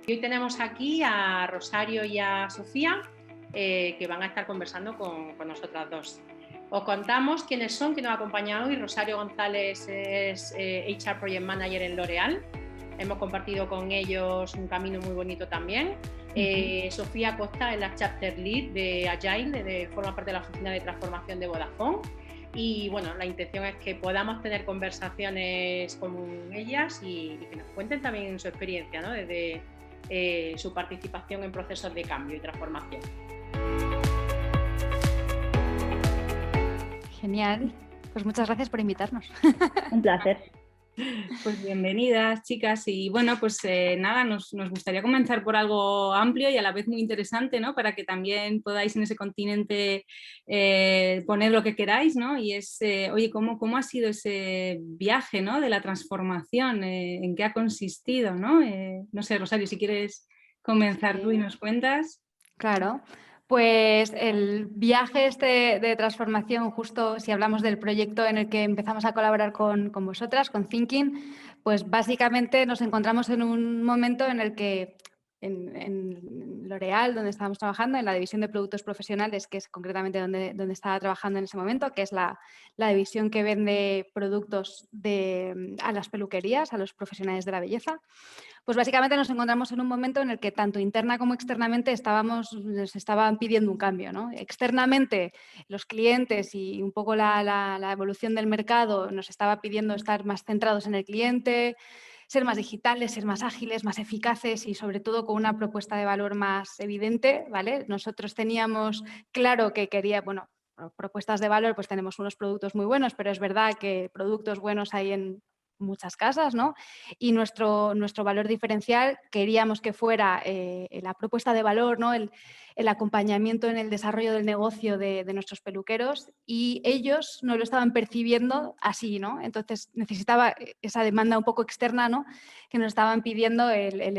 Y hoy tenemos aquí a Rosario y a Sofía, que van a estar conversando con nosotras dos. Os contamos quiénes son, quién nos ha acompañado hoy. Rosario González es HR Project Manager en L'Oréal. Hemos compartido con ellos un camino muy bonito también. Sofía Costa es la Chapter Lead de Agile, forma parte de la oficina de transformación de Vodafone. Y bueno, la intención es que podamos tener conversaciones con ellas y que nos cuenten también su experiencia, ¿no? Desde su participación en procesos de cambio y transformación. Genial, pues muchas gracias por invitarnos. Un placer. Pues bienvenidas, chicas. Y bueno, pues nada, nos gustaría comenzar por algo amplio y a la vez muy interesante, ¿no? Para que también podáis en ese continente poner lo que queráis, ¿no? Y es, oye, ¿cómo ha sido ese viaje, ¿no? De la transformación? ¿En qué ha consistido, ¿no? No sé, Rosario, si quieres comenzar tú y nos cuentas. Claro. Pues el viaje de transformación, justo si hablamos del proyecto en el que empezamos a colaborar con vosotras, con Thinking, pues básicamente nos encontramos en un momento en el que en L'Oréal, donde estábamos trabajando, en la división de productos profesionales, que es concretamente donde estaba trabajando en ese momento, que es la división que vende productos a las peluquerías, a los profesionales de la belleza. Pues básicamente nos encontramos en un momento en el que tanto interna como externamente nos estaban pidiendo un cambio, ¿no? Externamente, los clientes y un poco la evolución del mercado nos estaba pidiendo estar más centrados en el cliente, ser más digitales, ser más ágiles, más eficaces y sobre todo con una propuesta de valor más evidente, ¿vale? Nosotros teníamos claro que bueno, propuestas de valor, pues tenemos unos productos muy buenos, pero es verdad que productos buenos hay en muchas casas, ¿no? Y nuestro valor diferencial queríamos que fuera la propuesta de valor, ¿no? El acompañamiento en el desarrollo del negocio de nuestros peluqueros, y ellos no lo estaban percibiendo así, ¿no? Entonces necesitaba esa demanda un poco externa, ¿no? Que nos estaban pidiendo el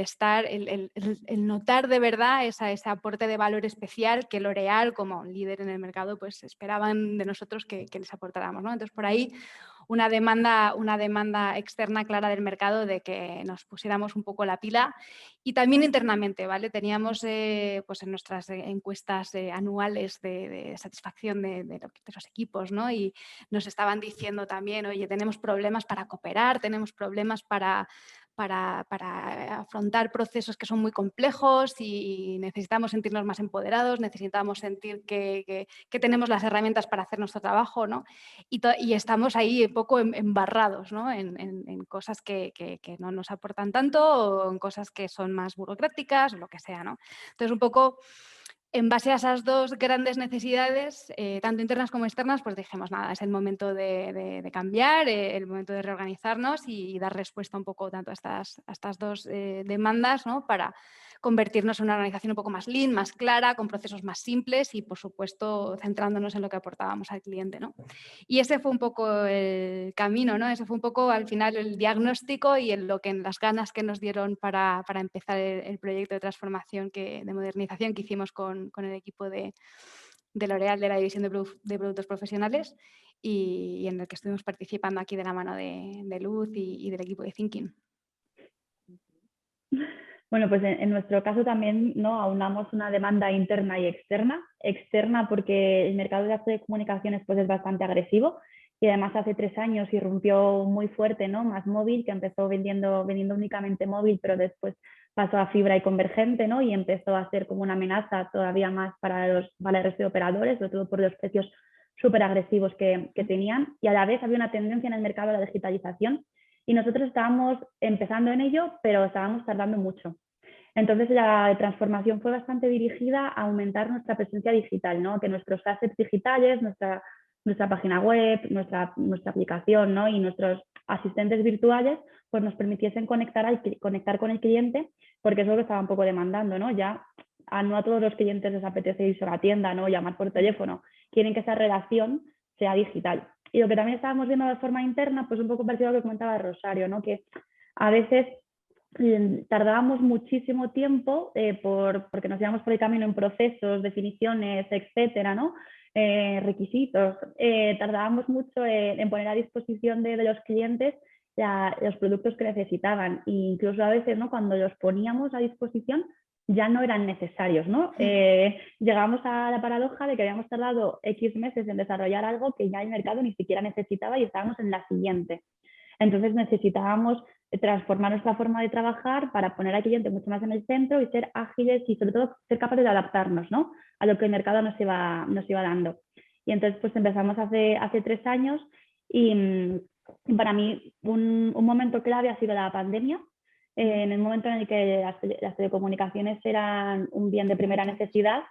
notar de verdad ese aporte de valor especial que L'Oréal, como líder en el mercado, pues esperaban de nosotros que les aportáramos, ¿no? Entonces por ahí una demanda externa clara del mercado de que nos pusiéramos un poco la pila, y también internamente, ¿vale? Teníamos pues en nuestras encuestas anuales de satisfacción de los equipos, ¿no? Y nos estaban diciendo también, oye, tenemos problemas para cooperar, tenemos problemas para afrontar procesos que son muy complejos y necesitamos sentirnos más empoderados, necesitamos sentir que tenemos las herramientas para hacer nuestro trabajo, ¿no? Y estamos ahí un poco embarrados, ¿no? En cosas que no nos aportan tanto, o en cosas que son más burocráticas o lo que sea, ¿no? Entonces, un poco en base a esas dos grandes necesidades, tanto internas como externas, pues dijimos, nada, es el momento de cambiar, el momento de reorganizarnos y dar respuesta un poco tanto a estas dos demandas, ¿no? Para convertirnos en una organización un poco más lean, más clara, con procesos más simples y, por supuesto, centrándonos en lo que aportábamos al cliente, ¿no? Y ese fue un poco el camino, ¿no? Ese fue un poco, al final, el diagnóstico y en las ganas que nos dieron para empezar el proyecto de transformación, de modernización que hicimos con el equipo de L'Oréal, de la división de productos profesionales, y en el que estuvimos participando aquí de la mano de Luz y del equipo de Thinking. Bueno, pues en nuestro caso también, ¿no? Aunamos una demanda interna y externa. Externa porque el mercado de las telecomunicaciones pues es bastante agresivo, y además hace 3 años irrumpió muy fuerte, ¿no? Más móvil, que empezó vendiendo únicamente móvil, pero después pasó a fibra y convergente, ¿no? Y empezó a ser como una amenaza todavía más para el resto de operadores, sobre todo por los precios súper agresivos que tenían. Y a la vez había una tendencia en el mercado de la digitalización, y nosotros estábamos empezando en ello, pero estábamos tardando mucho. Entonces la transformación fue bastante dirigida a aumentar nuestra presencia digital, ¿no? Que nuestros assets digitales, nuestra página web, nuestra aplicación, ¿no? Y nuestros asistentes virtuales pues nos permitiesen conectar con el cliente, porque es lo que estaba un poco demandando, ¿no? Ya no a todos los clientes les apetece irse a la tienda, ¿no? Llamar por teléfono, quieren que esa relación sea digital. Y lo que también estábamos viendo de forma interna, pues un poco parecido a lo que comentaba Rosario, ¿no? Que a veces tardábamos muchísimo tiempo porque nos íbamos por el camino en procesos, definiciones, etcétera, ¿no? Requisitos. Tardábamos mucho en poner a disposición de los clientes los productos que necesitaban. E incluso a veces, ¿no?, cuando los poníamos a disposición ya no eran necesarios, ¿no? Llegamos a la paradoja de que habíamos tardado X meses en desarrollar algo que ya el mercado ni siquiera necesitaba y estábamos en la siguiente. Entonces necesitábamos transformar nuestra forma de trabajar para poner al cliente mucho más en el centro y ser ágiles y sobre todo ser capaces de adaptarnos, ¿no?, a lo que el mercado nos iba dando. Y entonces pues empezamos hace 3 años y para mí un momento clave ha sido la pandemia. En el momento en el que las telecomunicaciones eran un bien de primera necesidad,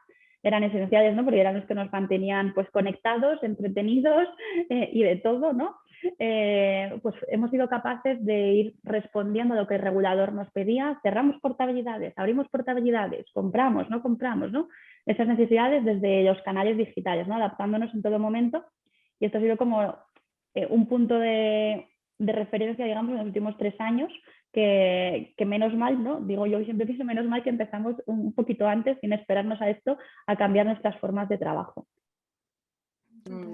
eran esenciales, ¿no?, porque eran los que nos mantenían pues conectados, entretenidos y de todo, ¿no? Pues hemos sido capaces de ir respondiendo a lo que el regulador nos pedía. Cerramos portabilidades, abrimos portabilidades, compramos, no compramos, ¿no? Esas necesidades desde los canales digitales, ¿no?, adaptándonos en todo momento. Y esto ha sido como un punto de referencia, digamos, en los últimos 3 años, que menos mal, ¿no?, digo yo siempre pienso, menos mal que empezamos un poquito antes, sin esperarnos a esto, a cambiar nuestras formas de trabajo.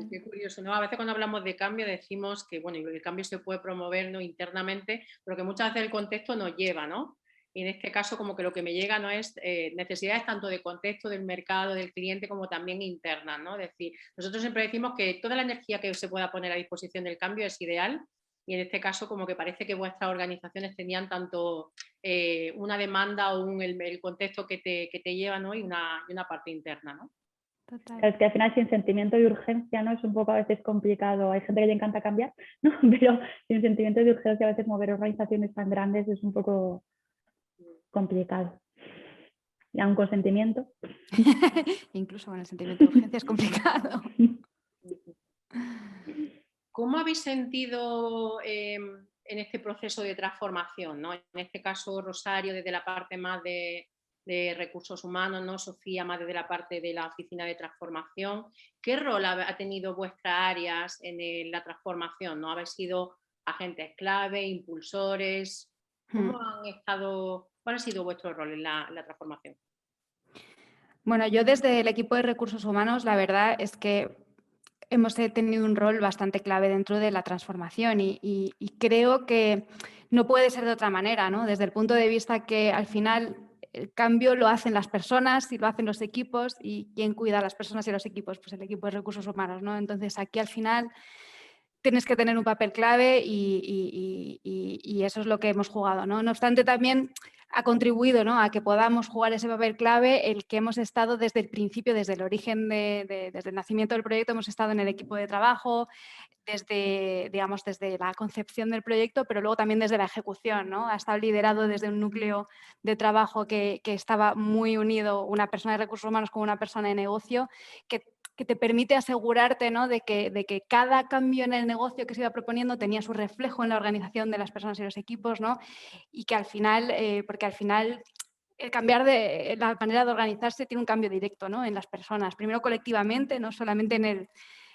Qué curioso, ¿no? A veces cuando hablamos de cambio decimos que, bueno, el cambio se puede promover, ¿no?, internamente, pero que muchas veces el contexto nos lleva, ¿no? Y en este caso como que lo que me llega no es necesidades tanto de contexto, del mercado, del cliente, como también internas, ¿no? Es decir, nosotros siempre decimos que toda la energía que se pueda poner a disposición del cambio es ideal, y en este caso como que parece que vuestras organizaciones tenían tanto una demanda o el contexto que te lleva, ¿no?, y una parte interna, ¿no? Total. Es que al final sin sentimiento de urgencia, ¿no?, es un poco a veces complicado. Hay gente que le encanta cambiar, ¿no? Pero sin sentimiento de urgencia a veces mover organizaciones tan grandes es un poco complicado. Y aún con sentimiento. Incluso con el sentimiento de urgencia es complicado. ¿Cómo habéis sentido en este proceso de transformación, ¿no? En este caso, Rosario, desde la parte más de recursos humanos, ¿no? Sofía, más desde la parte de la oficina de transformación. ¿Qué rol ha tenido vuestras áreas en la transformación, ¿no? ¿Habéis sido agentes clave, impulsores? ¿Cuál ha sido vuestro rol en la transformación? Bueno, yo desde el equipo de recursos humanos, la verdad es que hemos tenido un rol bastante clave dentro de la transformación y creo que no puede ser de otra manera, ¿no? Desde el punto de vista que al final el cambio lo hacen las personas y lo hacen los equipos, y ¿quién cuida a las personas y los equipos? Pues el equipo de recursos humanos, ¿no? Entonces aquí al final tienes que tener un papel clave y eso es lo que hemos jugado, ¿no? No obstante, también ha contribuido, ¿no?, a que podamos jugar ese papel clave el que hemos estado desde el principio, desde el origen, desde el nacimiento del proyecto, hemos estado en el equipo de trabajo, desde la concepción del proyecto, pero luego también desde la ejecución, ¿no? Ha estado liderado desde un núcleo de trabajo que estaba muy unido, una persona de recursos humanos con una persona de negocio, que te permite asegurarte, ¿no?, de que cada cambio en el negocio que se iba proponiendo tenía su reflejo en la organización de las personas y los equipos, ¿no? Y que al final, porque al final el cambiar de la manera de organizarse tiene un cambio directo, ¿no?, en las personas, primero colectivamente, no solamente en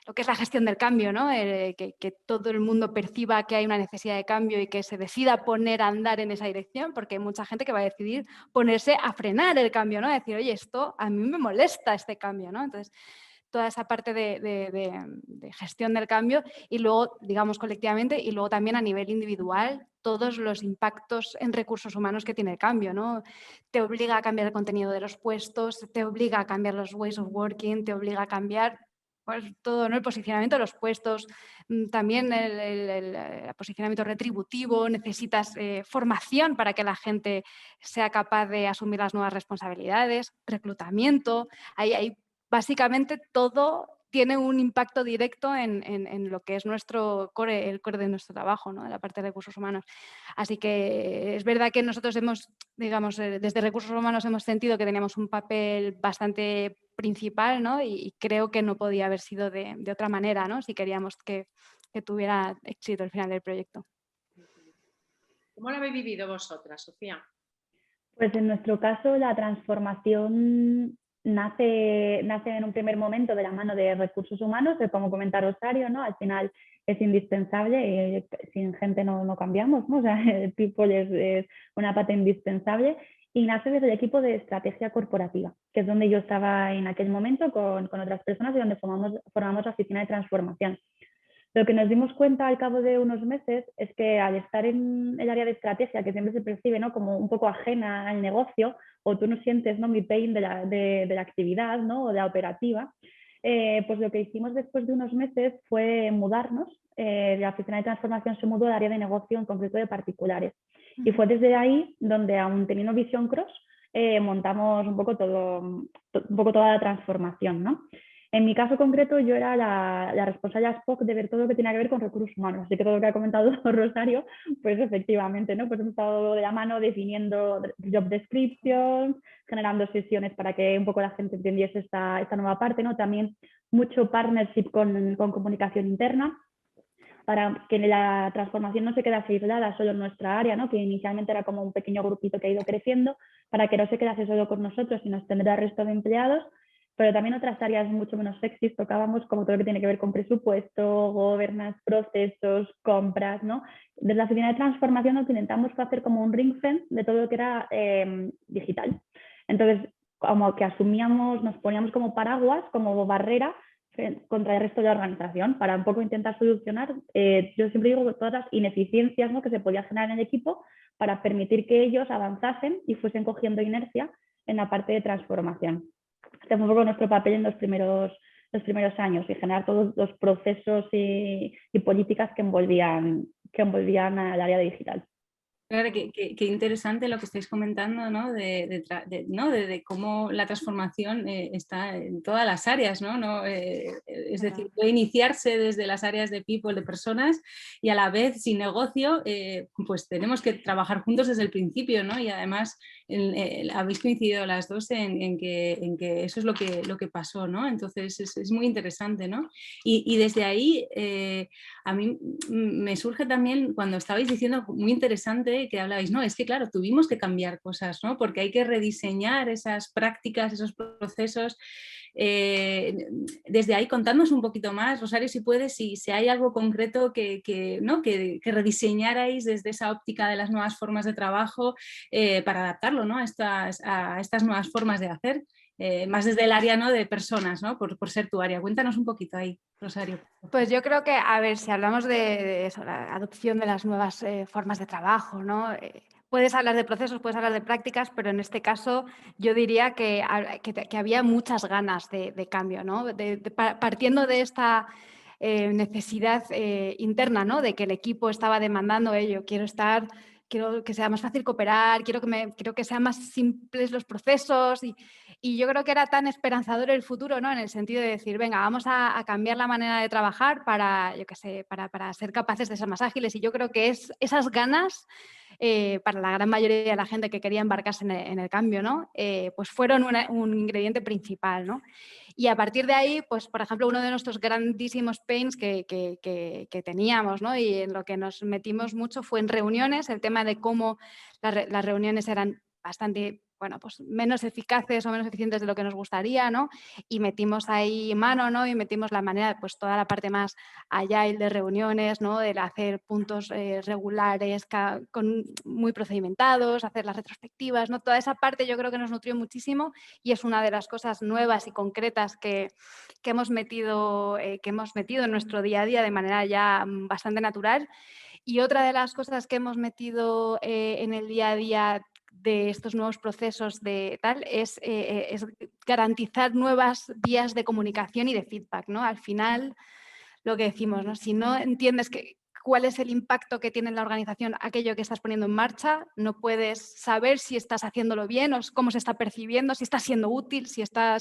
lo que es la gestión del cambio, ¿no? Que todo el mundo perciba que hay una necesidad de cambio y que se decida poner a andar en esa dirección, porque hay mucha gente que va a decidir ponerse a frenar el cambio, ¿no? A decir, oye, esto a mí me molesta este cambio, ¿no? Entonces, toda esa parte de gestión del cambio y luego, digamos, colectivamente, y luego también a nivel individual, todos los impactos en recursos humanos que tiene el cambio, ¿no? Te obliga a cambiar el contenido de los puestos, te obliga a cambiar los ways of working, te obliga a cambiar pues, todo, ¿no?, el posicionamiento de los puestos, también el posicionamiento retributivo, necesitas formación para que la gente sea capaz de asumir las nuevas responsabilidades, reclutamiento, hay básicamente todo tiene un impacto directo en lo que es nuestro core, el core de nuestro trabajo, ¿no?, en la parte de recursos humanos. Así que es verdad que nosotros hemos, digamos, desde recursos humanos hemos sentido que teníamos un papel bastante principal, ¿no? Y creo que no podía haber sido de otra manera, ¿no?, si queríamos que tuviera éxito el final del proyecto. ¿Cómo lo habéis vivido vosotras, Sofía? Pues en nuestro caso la transformación nace en un primer momento de la mano de recursos humanos, como comenta Rosario, ¿no? Al final es indispensable, sin gente no cambiamos, ¿no? O sea, el people es una pata indispensable, y nace desde el equipo de estrategia corporativa, que es donde yo estaba en aquel momento con otras personas y donde formamos la oficina de transformación. Lo que nos dimos cuenta al cabo de unos meses es que al estar en el área de estrategia, que siempre se percibe, ¿no?, como un poco ajena al negocio, o tú no sientes, ¿no?, mi pain de la actividad, ¿no?, o de la operativa, pues lo que hicimos después de unos meses fue mudarnos. La oficina de transformación se mudó al área de negocio, en concreto de particulares. Y fue desde ahí donde, aún teniendo Vision Cross, montamos un poco toda la transformación, ¿no? En mi caso concreto, yo era la responsable ad hoc de ver todo lo que tenía que ver con recursos humanos. Así que todo lo que ha comentado Rosario, pues efectivamente, ¿no? Pues hemos estado de la mano definiendo job descriptions, generando sesiones para que un poco la gente entendiese esta nueva parte, ¿no? También mucho partnership con comunicación interna, para que la transformación no se quedase aislada solo en nuestra área, ¿no?, que inicialmente era como un pequeño grupito que ha ido creciendo, para que no se quedase solo con nosotros, sino extender al resto de empleados, pero también otras áreas mucho menos sexys tocábamos, como todo lo que tiene que ver con presupuesto, governance, procesos, compras, ¿no? Desde la oficina de transformación nos intentamos hacer como un ring fence de todo lo que era digital. Entonces, como que asumíamos, nos poníamos como paraguas, como barrera contra el resto de la organización, para un poco intentar solucionar, yo siempre digo, todas las ineficiencias, ¿no?, que se podía generar en el equipo, para permitir que ellos avanzasen y fuesen cogiendo inercia en la parte de transformación. Este fue un poco nuestro papel en los primeros años, y generar todos los procesos y políticas que envolvían al área digital. Claro, qué interesante lo que estáis comentando, ¿no? De cómo la transformación está en todas las áreas, ¿no? Es decir, puede iniciarse desde las áreas de people, de personas, y a la vez, sin negocio, pues tenemos que trabajar juntos desde el principio, ¿no? Y además habéis coincidido las dos en que eso es lo que pasó, ¿no? Entonces es muy interesante, ¿no? Y desde ahí a mí me surge también, cuando estabais diciendo, muy interesante, que hablabais, no, es que claro, tuvimos que cambiar cosas, ¿no? Porque hay que rediseñar esas prácticas, esos procesos. Desde ahí, contadnos un poquito más, Rosario, si puedes, si hay algo concreto ¿no?, que rediseñarais desde esa óptica de las nuevas formas de trabajo, para adaptarlo, ¿no?, a estas nuevas formas de hacer. Más desde el área, ¿no?, de personas, ¿no?, por ser tu área. Cuéntanos un poquito ahí, Rosario. Pues yo creo que, a ver, si hablamos de eso, la adopción de las nuevas formas de trabajo, ¿no? Puedes hablar de procesos, puedes hablar de prácticas, pero en este caso yo diría que había muchas ganas de cambio, ¿no? Partiendo de esta necesidad interna, ¿no?, de que el equipo estaba demandando ello. Quiero que sea más fácil cooperar, quiero que sean más simples los procesos, y yo creo que era tan esperanzador el futuro, ¿no?, en el sentido de decir, venga, vamos a cambiar la manera de trabajar para, yo qué sé, para ser capaces de ser más ágiles. Y yo creo que esas ganas, para la gran mayoría de la gente que quería embarcarse en el cambio, ¿no?, pues fueron un ingrediente principal, ¿no? Y a partir de ahí, pues, por ejemplo, uno de nuestros grandísimos pains que teníamos, ¿no?, y en lo que nos metimos mucho, fue en reuniones, el tema de cómo las reuniones eran bastante, bueno, pues menos eficaces o menos eficientes de lo que nos gustaría, ¿no? Y metimos ahí mano, ¿no? Y metimos la manera, pues toda la parte más agile de reuniones, ¿no?, de hacer puntos regulares, muy procedimentados, hacer las retrospectivas, ¿no? Toda esa parte yo creo que nos nutrió muchísimo, y es una de las cosas nuevas y concretas que hemos metido en nuestro día a día de manera ya bastante natural. Y otra de las cosas que hemos metido en el día a día de estos nuevos procesos es garantizar nuevas vías de comunicación y de feedback, ¿no? Al final, lo que decimos, ¿no?, si no entiendes cuál es el impacto que tiene en la organización aquello que estás poniendo en marcha, no puedes saber si estás haciéndolo bien o cómo se está percibiendo, si está siendo útil, si está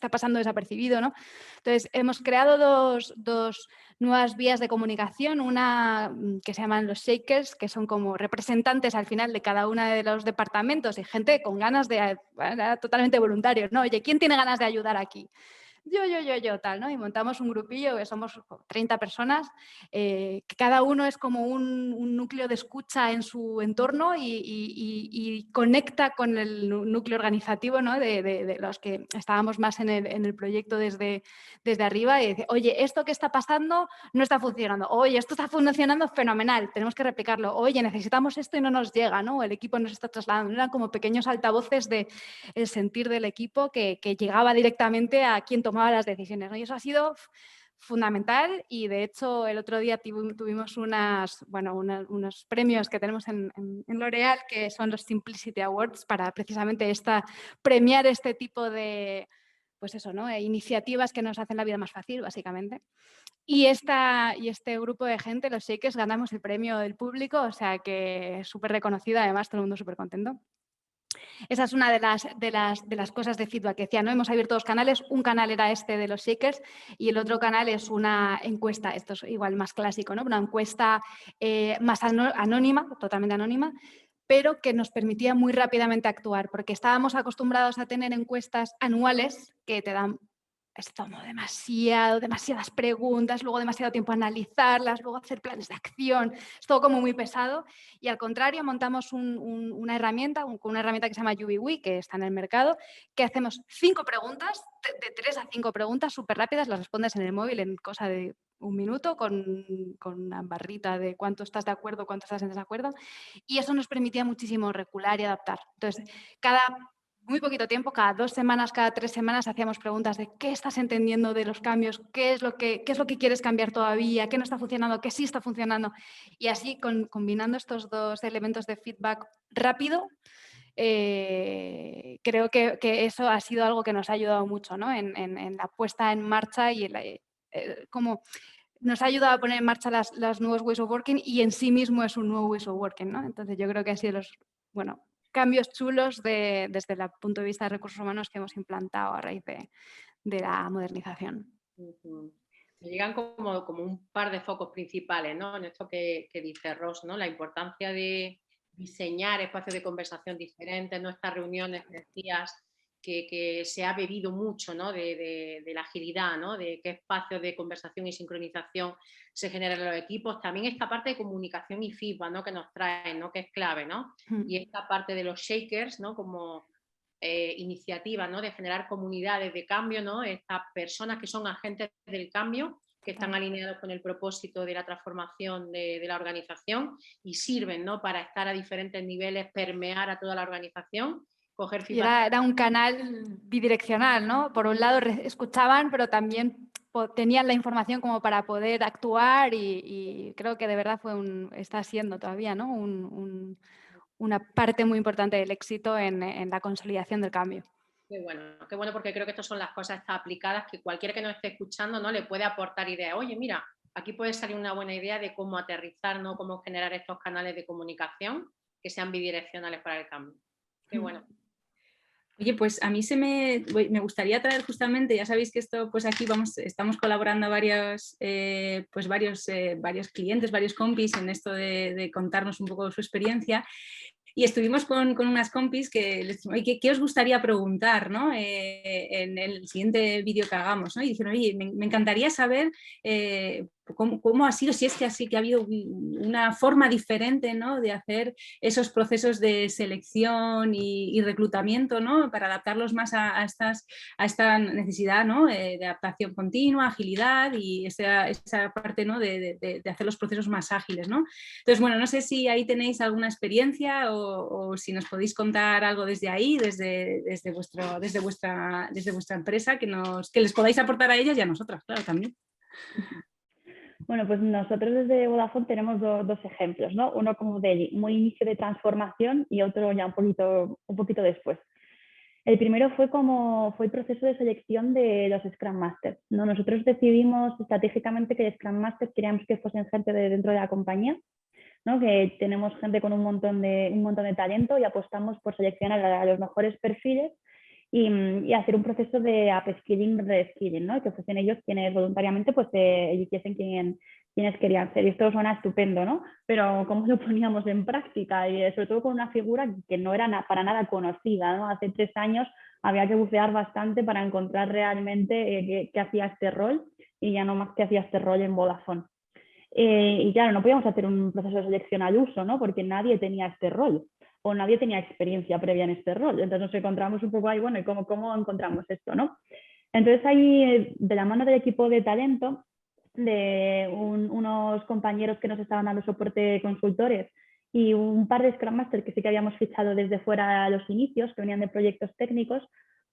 pasando desapercibido, ¿no? Entonces, hemos creado dos nuevas vías de comunicación, una que se llaman los shakers, que son como representantes al final de cada uno de los departamentos, y gente con ganas totalmente voluntarios, ¿no? Oye, ¿quién tiene ganas de ayudar aquí? Yo, tal, ¿no? Y montamos un grupillo que somos 30 personas, que cada uno es como un núcleo de escucha en su entorno y conecta con el núcleo organizativo, ¿no?, de los que estábamos más en el proyecto desde arriba, y dice, oye, esto que está pasando no está funcionando, oye, esto está funcionando fenomenal, tenemos que replicarlo, oye, necesitamos esto y no nos llega, ¿no? El equipo nos está trasladando. Eran como pequeños altavoces del sentir del equipo que llegaba directamente a quien tomaba las decisiones, ¿no? Y eso ha sido fundamental, y de hecho el otro día tuvimos unos premios que tenemos en L'Oréal, que son los Simplicity Awards, para precisamente premiar este tipo de, pues eso, ¿no? Iniciativas que nos hacen la vida más fácil, básicamente. Y este grupo de gente, los Shakers, ganamos el premio del público, o sea que es súper reconocido, además todo el mundo súper contento. Esa es una de las cosas de feedback que decía, ¿no? Hemos abierto 2 canales, un canal era este de los Shakers y el otro canal es una encuesta, esto es igual más clásico, ¿no? Una encuesta más anónima, totalmente anónima, pero que nos permitía muy rápidamente actuar, porque estábamos acostumbrados a tener encuestas anuales que te dan como demasiadas preguntas, luego demasiado tiempo a analizarlas, luego hacer planes de acción, es todo como muy pesado. Y al contrario, montamos una herramienta que se llama UbiWe, que está en el mercado, que hacemos 5 preguntas, de 3 a 5 preguntas súper rápidas, las respondes en el móvil en cosa de 1 minuto con una barrita de cuánto estás de acuerdo, cuánto estás en desacuerdo, y eso nos permitía muchísimo recular y adaptar. Entonces, muy poquito tiempo, cada 2 semanas, cada 3 semanas hacíamos preguntas de qué estás entendiendo de los cambios, qué es lo que quieres cambiar todavía, qué no está funcionando, qué sí está funcionando. Y así, combinando estos 2 elementos de feedback rápido, creo que eso ha sido algo que nos ha ayudado mucho, ¿no? en la puesta en marcha y como nos ha ayudado a poner en marcha los nuevos ways of working, y en sí mismo es un nuevo ways of working, ¿no? Entonces yo creo que han sido los cambios chulos desde el punto de vista de recursos humanos que hemos implantado a raíz de la modernización. Me llegan como un par de focos principales, ¿no? En esto que dice Ros, ¿no? La importancia de diseñar espacios de conversación diferentes, ¿no? Estas reuniones que decías que se ha bebido mucho, ¿no? de la agilidad, ¿no? De qué espacios de conversación y sincronización se generan en los equipos. También esta parte de comunicación y feedback, ¿no? Que nos traen, ¿no? Que es clave, ¿no? Y esta parte de los Shakers, ¿no? Como iniciativas, ¿no? De generar comunidades de cambio, ¿no? Estas personas que son agentes del cambio, que están alineados con el propósito de la transformación de la organización y sirven, ¿no? Para estar a diferentes niveles, permear a toda la organización, coger feedback. Era un canal bidireccional, ¿no? Por un lado escuchaban, pero también tenían la información como para poder actuar, y creo que de verdad está siendo todavía, ¿no? Una parte muy importante del éxito en la consolidación del cambio. Qué bueno, porque creo que estas son las cosas aplicadas que cualquiera que nos esté escuchando, ¿no? Le puede aportar ideas. Oye, mira, aquí puede salir una buena idea de cómo aterrizar, ¿no? Cómo generar estos canales de comunicación que sean bidireccionales para el cambio. Qué bueno. Oye, pues a mí me gustaría traer justamente, ya sabéis que esto, pues aquí estamos colaborando varios clientes, varios compis en esto de contarnos un poco su experiencia. Y estuvimos con unas compis que les dijimos, ¿qué os gustaría preguntar, ¿no? En el siguiente vídeo que hagamos, ¿no? Y dijeron, oye, me encantaría saber cómo ha sido, si es que ha habido una forma diferente, ¿no? De hacer esos procesos de selección y reclutamiento, ¿no? Para adaptarlos más a esta necesidad, ¿no? De adaptación continua, agilidad y esa parte, ¿no? de hacer los procesos más ágiles, ¿no? Entonces, bueno, no sé si ahí tenéis alguna experiencia o si nos podéis contar algo desde ahí, desde vuestra empresa, que les podáis aportar a ellas y a nosotras, claro, también. Bueno, pues nosotros desde Vodafone tenemos dos ejemplos, ¿no? Uno como de muy inicio de transformación y otro ya un poquito después. El primero fue el proceso de selección de los Scrum Masters, ¿no? Nosotros decidimos estratégicamente que Scrum Masters queríamos que fuesen gente de dentro de la compañía, ¿no? Que tenemos gente con un montón de talento y apostamos por seleccionar a los mejores perfiles y hacer un proceso de upskilling, reskilling, ¿no? Que fuesen ellos quienes voluntariamente pues eligiesen quienes querían ser. Y esto suena estupendo, ¿no? Pero ¿cómo lo poníamos en práctica? Y sobre todo con una figura que no era para nada conocida, ¿no? Hace 3 años había que bucear bastante para encontrar realmente qué hacía este rol, y ya no más que hacía este rol en Vodafone. Y claro, no podíamos hacer un proceso de selección al uso, ¿no? Porque nadie tenía este rol o nadie tenía experiencia previa en este rol. Entonces nos encontramos un poco ahí, bueno, ¿y cómo encontramos esto, no? Entonces ahí, de la mano del equipo de talento, de unos compañeros que nos estaban dando soporte consultores y un par de Scrum Masters que sí que habíamos fichado desde fuera a los inicios, que venían de proyectos técnicos,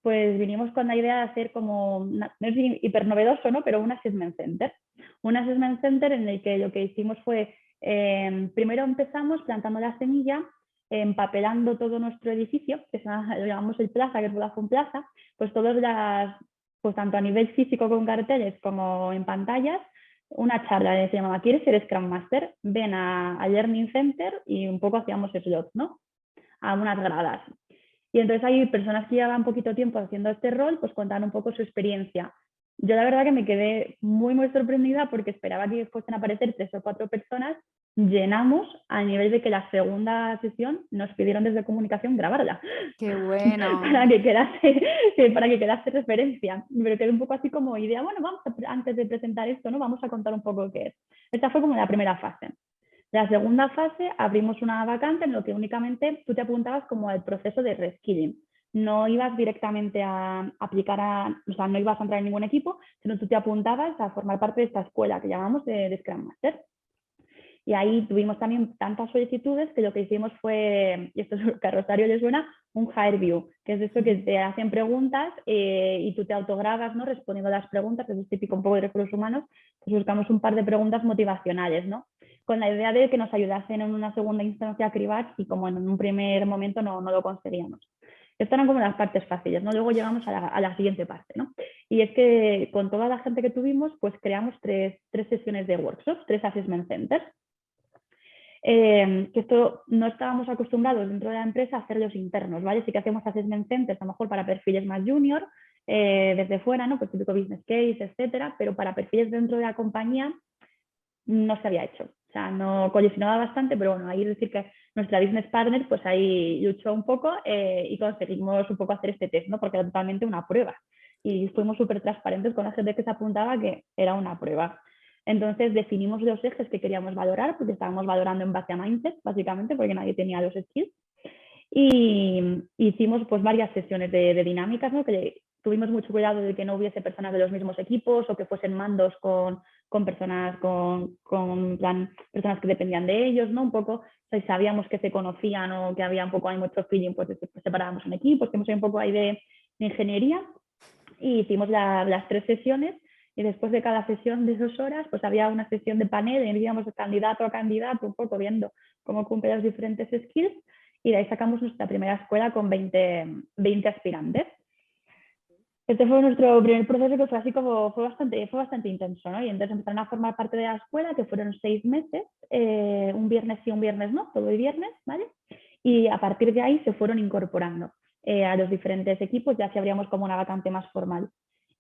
pues vinimos con la idea de hacer como, no es hiper novedoso, ¿no? Pero un assessment center. Un assessment center en el que lo que hicimos fue, primero empezamos plantando la semilla, empapelando todo nuestro edificio, que lo llamamos el Plaza, que es Vodafone Plaza, pues todas las, pues tanto a nivel físico con carteles como en pantallas, una charla que se llamaba ¿Quieres ser Scrum Master? Ven al Learning Center y un poco hacíamos slots, ¿no? A unas gradas. Y entonces hay personas que llevaban poquito tiempo haciendo este rol, pues contaban un poco su experiencia. Yo la verdad que me quedé muy sorprendida porque esperaba que fuesen a aparecer 3 o 4 personas. Llenamos a nivel de que la segunda sesión nos pidieron desde comunicación grabarla. ¡Qué bueno! para que quedase referencia. Pero quedé un poco así como idea, bueno, antes de presentar esto, ¿no? Vamos a contar un poco qué es. Esta fue como la primera fase. La segunda fase, abrimos una vacante en lo que únicamente tú te apuntabas como al proceso de reskilling. No ibas directamente a aplicar o sea, no ibas a entrar en ningún equipo, sino tú te apuntabas a formar parte de esta escuela que llamamos de Scrum Master. Y ahí tuvimos también tantas solicitudes que lo que hicimos fue, y esto es que a Rosario le suena, un hire view, que es eso que te hacen preguntas y tú te autograbas, ¿no? Respondiendo a las preguntas, eso es típico un poco de recursos humanos, pues buscamos un par de preguntas motivacionales, ¿no? Con la idea de que nos ayudasen en una segunda instancia a cribar y como en un primer momento no lo conseguíamos. Estas eran como las partes fáciles, ¿no? Luego llegamos a la siguiente parte, ¿no? Y es que con toda la gente que tuvimos, pues creamos tres sesiones de workshops, 3 assessment centers. Que esto no estábamos acostumbrados dentro de la empresa a hacer los internos, ¿vale? Sí que hacemos assessment centers a lo mejor para perfiles más junior, desde fuera, ¿no? Pues típico business case, etcétera, pero para perfiles dentro de la compañía no se había hecho. O sea, no colisionaba bastante, pero bueno, ahí es decir que nuestra business partner pues ahí luchó un poco y conseguimos un poco hacer este test, ¿no? Porque era totalmente una prueba. Y fuimos súper transparentes con la gente que se apuntaba que era una prueba. Entonces definimos los ejes que queríamos valorar, porque estábamos valorando en base a mindset, básicamente, porque nadie tenía los skills. Y hicimos pues varias sesiones de dinámicas, ¿no? Que tuvimos mucho cuidado de que no hubiese personas de los mismos equipos o que fuesen mandos con personas personas que dependían de ellos, ¿no? Un poco, si sabíamos que se conocían o que había un poco, hay mucho feeling, pues separábamos en equipos, que hemos un poco ahí de ingeniería. Y hicimos las 3 sesiones y después de cada sesión de 2 horas, pues había una sesión de panel y íbamos de candidato a candidato, un poco viendo cómo cumple los diferentes skills y de ahí sacamos nuestra primera escuela con 20 aspirantes. Este fue nuestro primer proceso que fue así como, fue bastante intenso, ¿no? Y entonces empezaron a formar parte de la escuela, que fueron 6 meses, un viernes sí, un viernes no, todo el viernes, ¿vale? Y a partir de ahí se fueron incorporando a los diferentes equipos, ya si abríamos como una vacante más formal.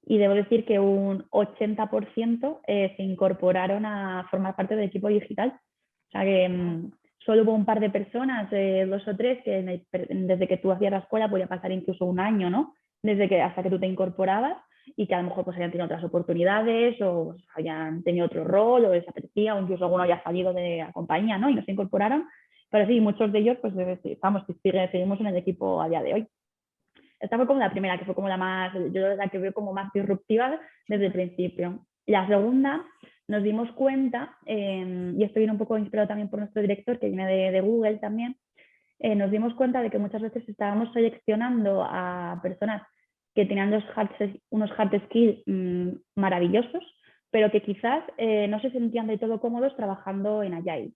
Y debo decir que un 80% se incorporaron a formar parte del equipo digital. O sea que solo hubo un par de personas, 2 o 3, que desde que tú hacías la escuela podía pasar incluso un año, ¿no? Hasta que tú te incorporabas y que a lo mejor pues habían tenido otras oportunidades o habían tenido otro rol o les apetecía o incluso alguno haya salido de la compañía, ¿no? Y no se incorporaron. Pero sí, muchos de ellos pues seguimos en el equipo a día de hoy. Esta fue como la primera, que fue como la que veo como más disruptiva desde el principio. La segunda, nos dimos cuenta, y esto viene un poco inspirado también por nuestro director, que viene de Google también, nos dimos cuenta de que muchas veces estábamos seleccionando a personas que tenían unos hard skills maravillosos, pero que quizás no se sentían de todo cómodos trabajando en Agile.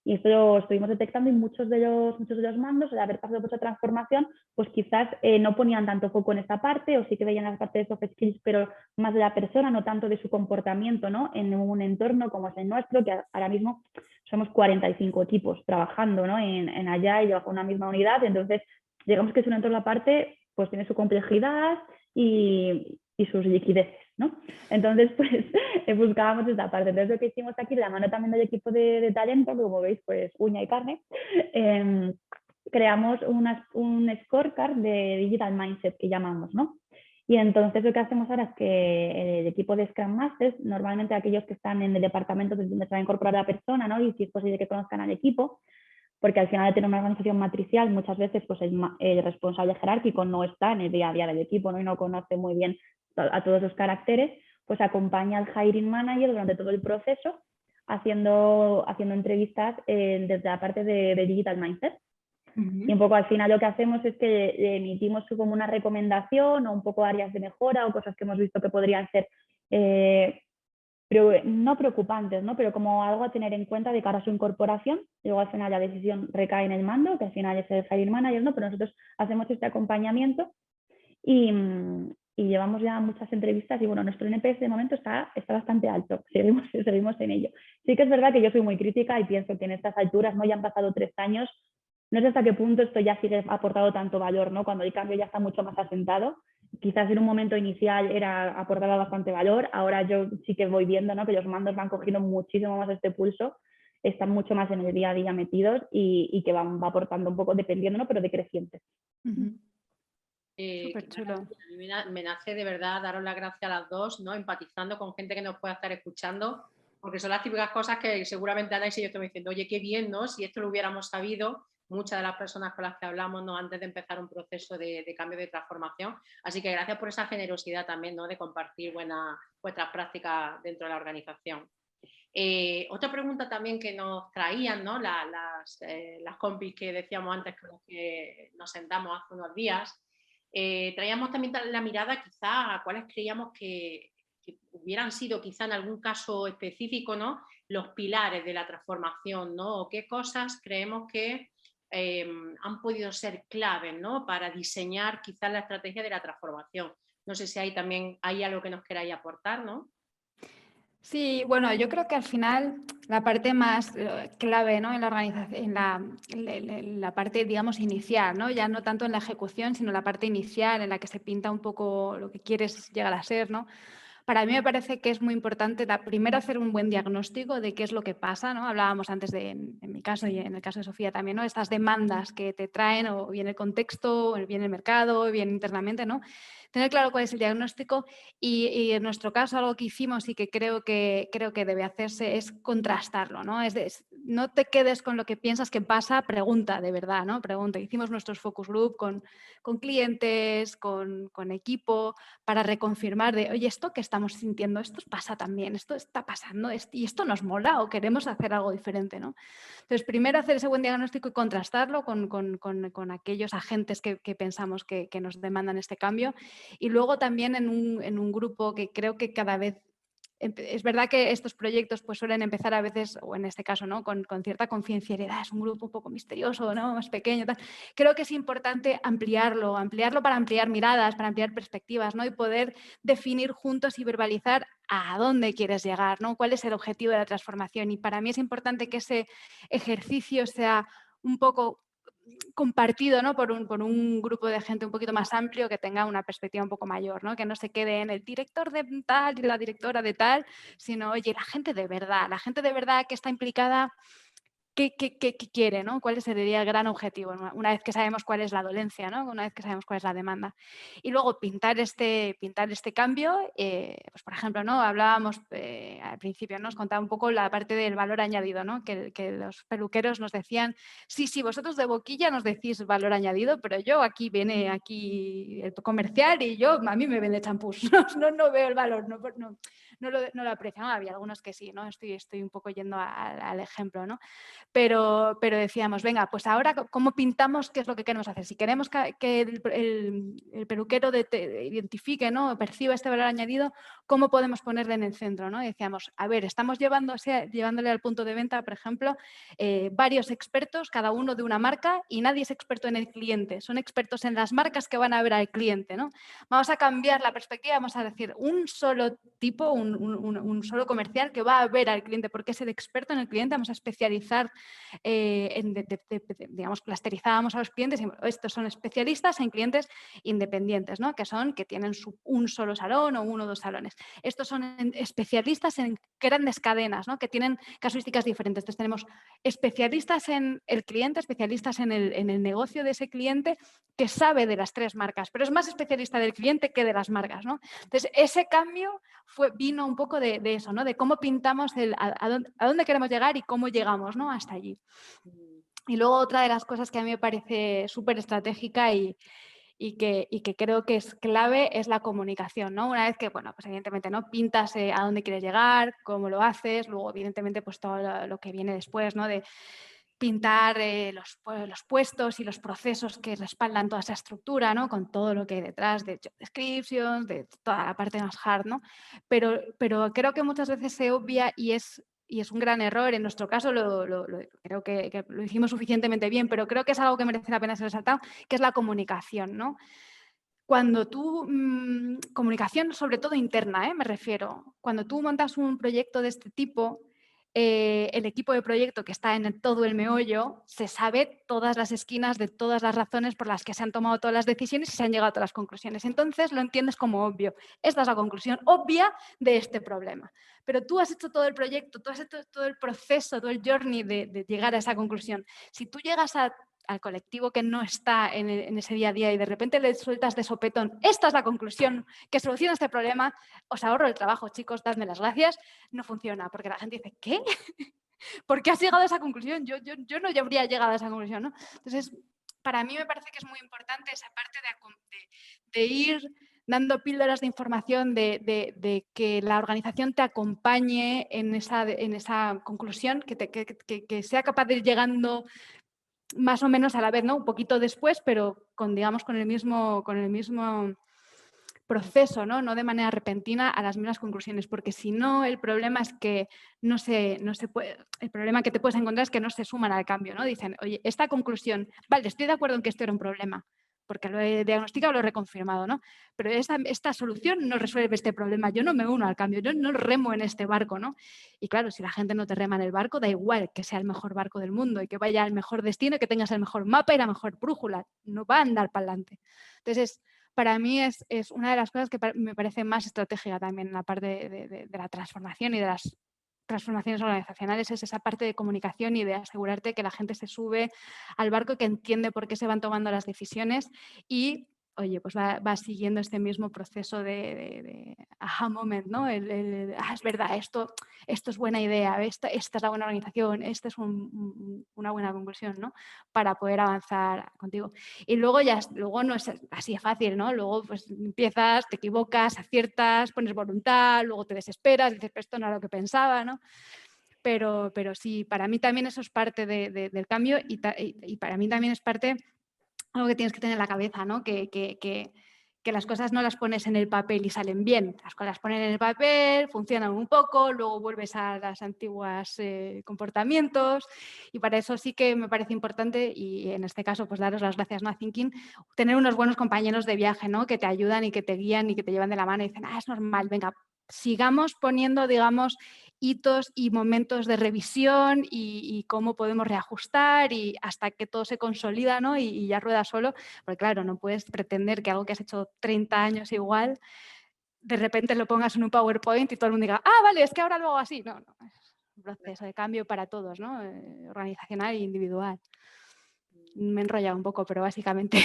Y esto lo estuvimos detectando y muchos de los mandos, al haber pasado por esa transformación, pues quizás no ponían tanto foco en esta parte o sí que veían las partes de soft skills, pero más de la persona, no tanto de su comportamiento, ¿no? En un entorno como es el nuestro, que ahora mismo somos 45 equipos trabajando, ¿no? en Agile bajo una misma unidad. Entonces, digamos que es un entorno aparte, pues tiene su complejidad y sus liquideces, ¿no? Entonces, pues buscábamos esta parte. Entonces, lo que hicimos aquí, de la mano también del equipo de talento, que como veis, pues uña y carne, creamos un scorecard de Digital Mindset que llamamos, ¿no? Y entonces lo que hacemos ahora es que el equipo de Scrum Masters, normalmente aquellos que están en el departamento donde se va a incorporar la persona, ¿no? Y si es posible que conozcan al equipo, porque al final de tener una organización matricial, muchas veces pues el responsable jerárquico no está en el día a día del equipo, ¿no? Y no conoce muy bien a todos los caracteres, pues acompaña al hiring manager durante todo el proceso haciendo entrevistas desde la parte de Digital Mindset. Y un poco al final lo que hacemos es que emitimos como una recomendación o un poco áreas de mejora o cosas que hemos visto que podrían ser pero no preocupantes, ¿no? Pero como algo a tener en cuenta de cara a su incorporación. Y luego al final la decisión recae en el mando, que al final es el hiring manager, ¿no? Pero nosotros hacemos este acompañamiento y llevamos ya muchas entrevistas y bueno, nuestro NPS de momento está bastante alto, seguimos en ello. Sí que es verdad que yo soy muy crítica y pienso que en estas alturas, ¿no? Ya han pasado 3 años, no sé hasta qué punto esto ya sigue aportado tanto valor, ¿no? Cuando el cambio ya está mucho más asentado. Quizás en un momento inicial aportaba bastante valor, ahora yo sí que voy viendo, ¿no? Que los mandos van cogiendo muchísimo más este pulso, están mucho más en el día a día metidos y que va aportando un poco, dependiendo, ¿no? Pero decreciente. Súper chulo. Me nace de verdad daros las gracias a las dos, ¿no? Empatizando con gente que nos pueda estar escuchando, porque son las típicas cosas que seguramente Ana y yo estamos diciendo, oye, qué bien, ¿no? Si esto lo hubiéramos sabido, muchas de las personas con las que hablamos, ¿no? Antes de empezar un proceso de cambio, de transformación. Así que gracias por esa generosidad también, ¿no? De compartir vuestras prácticas dentro de la organización. Otra pregunta también que nos traían, ¿no? Las compis que decíamos antes con las que nos sentamos hace unos días, traíamos también la mirada quizá a cuáles creíamos que hubieran sido quizá en algún caso específico, ¿no? Los pilares de la transformación, ¿no? O qué cosas creemos que han podido ser claves, ¿no? Para diseñar quizás la estrategia de la transformación. No sé si hay también hay algo que nos queráis aportar, ¿no? Sí, bueno, yo creo que al final la parte más clave, ¿no? En la organización, en la parte, digamos, inicial, ¿no? Ya no tanto en la ejecución, sino la parte inicial en la que se pinta un poco lo que quieres llegar a ser, ¿no? Para mí me parece que es muy importante primero hacer un buen diagnóstico de qué es lo que pasa, ¿no? Hablábamos antes en mi caso y en el caso de Sofía también, ¿no? Estas demandas que te traen o bien el contexto, o bien el mercado, o bien internamente, ¿no? Tener claro cuál es el diagnóstico y en nuestro caso algo que hicimos y que creo que debe hacerse es contrastarlo, ¿no? No te quedes con lo que piensas que pasa, pregunta de verdad, ¿no? Pregunta. Hicimos nuestros focus group con clientes, con equipo, para reconfirmar de, oye, esto que estamos sintiendo, esto pasa también, esto está pasando y esto nos mola o queremos hacer algo diferente, ¿no? Entonces, primero hacer ese buen diagnóstico y contrastarlo con aquellos agentes que pensamos que nos demandan este cambio. Y luego también en un grupo que creo que cada vez es verdad que estos proyectos pues, suelen empezar a veces, o en este caso, ¿no? con cierta confidencialidad, es un grupo un poco misterioso, ¿no? Más pequeño. Tal. Creo que es importante ampliarlo para ampliar miradas, para ampliar perspectivas, ¿no? Y poder definir juntos y verbalizar a dónde quieres llegar, ¿no? Cuál es el objetivo de la transformación. Y para mí es importante que ese ejercicio sea un poco compartido, ¿no? por un grupo de gente un poquito más amplio que tenga una perspectiva un poco mayor, ¿no? Que no se quede en el director de tal y la directora de tal, sino, oye, la gente de verdad que está implicada, ¿qué quiere, ¿no? ¿Cuál sería el gran objetivo? Una vez que sabemos cuál es la dolencia, ¿no? Una vez que sabemos cuál es la demanda. Y luego pintar este cambio, pues por ejemplo, ¿no? Hablábamos al principio, nos contaba un poco la parte del valor añadido, ¿no? Que los peluqueros nos decían, sí, vosotros de boquilla nos decís valor añadido, pero yo viene el comercial y a mí me vende champús, no veo el valor, no lo aprecio. Había algunos que sí, ¿no? Estoy un poco yendo al ejemplo, ¿no? Pero decíamos, venga, pues ahora, ¿cómo pintamos qué es lo que queremos hacer? Si queremos que el peluquero identifique, ¿no? O perciba este valor añadido, ¿cómo podemos ponerle en el centro, ¿no? Y decíamos, a ver, estamos llevándole al punto de venta, por ejemplo, varios expertos, cada uno de una marca, y nadie es experto en el cliente, son expertos en las marcas que van a ver al cliente, ¿no? Vamos a cambiar la perspectiva, vamos a decir, un solo tipo, un solo comercial que va a ver al cliente, porque es el experto en el cliente, vamos a especializar digamos, clusterizábamos a los clientes y estos son especialistas en clientes independientes, ¿no? que tienen un solo salón o uno o dos salones. Estos son especialistas en grandes cadenas, ¿no? Que tienen casuísticas diferentes. Entonces tenemos especialistas en el cliente, especialistas en el negocio de ese cliente que sabe de las 3 marcas, pero es más especialista del cliente que de las marcas, ¿no? Entonces ese cambio vino un poco de eso, ¿no? De cómo pintamos a dónde queremos llegar y cómo llegamos, ¿no? Hasta allí. Y luego otra de las cosas que a mí me parece súper estratégica y que creo que es clave es la comunicación, ¿no? Una vez que, bueno, pues evidentemente, ¿no? Pintas a dónde quieres llegar, cómo lo haces, luego evidentemente pues todo lo que viene después, ¿no? De pintar los puestos y los procesos que respaldan toda esa estructura, ¿no? Con todo lo que hay detrás de job descriptions, de toda la parte más hard, ¿no? Pero creo que muchas veces se obvia y es un gran error. En nuestro caso creo que lo hicimos suficientemente bien, pero creo que es algo que merece la pena ser resaltado, que es la comunicación, ¿no? Cuando tú, comunicación sobre todo interna, me refiero, cuando tú montas un proyecto de este tipo, el equipo de proyecto que está en todo el meollo se sabe todas las esquinas de todas las razones por las que se han tomado todas las decisiones y se han llegado a todas las conclusiones. Entonces lo entiendes como obvio. Esta es la conclusión obvia de este problema. Pero tú has hecho todo el proyecto, tú has hecho todo el proceso, todo el journey de llegar a esa conclusión. Si tú llegas al colectivo que no está en ese día a día y de repente le sueltas de sopetón, esta es la conclusión que soluciona este problema, os ahorro el trabajo, chicos, dadme las gracias, no funciona, porque la gente dice, ¿qué? ¿Por qué has llegado a esa conclusión? Yo no habría llegado a esa conclusión, ¿no? Entonces, para mí me parece que es muy importante esa parte de ir dando píldoras de información, de que la organización te acompañe en esa conclusión, que sea capaz de ir llegando más o menos a la vez, ¿no? Un poquito después, pero con el mismo proceso, ¿no? No de manera repentina a las mismas conclusiones, porque si no, el problema es que no se puede, el problema que te puedes encontrar es que no se suman al cambio, ¿no? Dicen, oye, esta conclusión, vale, estoy de acuerdo en que esto era un problema, porque lo he diagnosticado, lo he reconfirmado, ¿no? Pero esta solución no resuelve este problema, yo no me uno al cambio, yo no remo en este barco, ¿no? Y claro, si la gente no te rema en el barco, da igual que sea el mejor barco del mundo y que vaya al mejor destino, que tengas el mejor mapa y la mejor brújula, no va a andar para adelante. Entonces, para mí es una de las cosas que me parece más estratégica también en la parte de la transformación y de las transformaciones organizacionales, es esa parte de comunicación y de asegurarte que la gente se sube al barco, que entiende por qué se van tomando las decisiones y, oye, pues va siguiendo este mismo proceso de aha moment, ¿no? Es verdad, esto es buena idea, esta es la buena organización, esta es una buena conclusión, ¿no? Para poder avanzar contigo. Y luego no es así de fácil, ¿no? Luego pues empiezas, te equivocas, aciertas, pones voluntad, luego te desesperas, dices, pero esto no era lo que pensaba, ¿no? Pero sí, para mí también eso es parte del cambio y para mí también es parte, algo que tienes que tener en la cabeza, ¿no? Que las cosas no las pones en el papel y salen bien. Las pones en el papel, funcionan un poco, luego vuelves a los antiguos comportamientos y para eso sí que me parece importante y en este caso pues daros las gracias, ¿no? A Thinking, tener unos buenos compañeros de viaje, ¿no? Que te ayudan y que te guían y que te llevan de la mano y dicen, es normal, venga, sigamos poniendo, digamos, hitos y momentos de revisión y cómo podemos reajustar y hasta que todo se consolida, ¿no? Y ya rueda solo, porque claro, no puedes pretender que algo que has hecho 30 años igual, de repente lo pongas en un PowerPoint y todo el mundo diga, vale, es que ahora lo hago así. No, es un proceso de cambio para todos, ¿no? Organizacional e individual. Me he enrollado un poco, pero básicamente.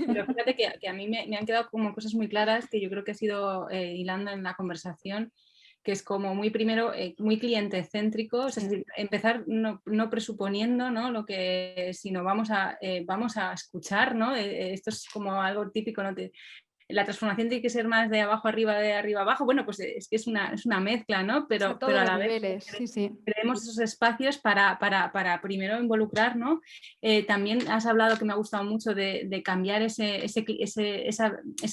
Pero fíjate que a mí me han quedado como cosas muy claras que yo creo que he ido hilando en la conversación, que es como muy primero, muy cliente céntrico, es decir, empezar no presuponiendo, ¿no? Lo que, sino vamos a escuchar, ¿no? Esto es como algo típico, ¿no? La transformación tiene que ser más de abajo arriba, de arriba abajo. Bueno, pues es que es una mezcla, ¿no? Pero a la vez creemos esos espacios para primero involucrar, ¿no? También has hablado, que me ha gustado mucho, de cambiar ese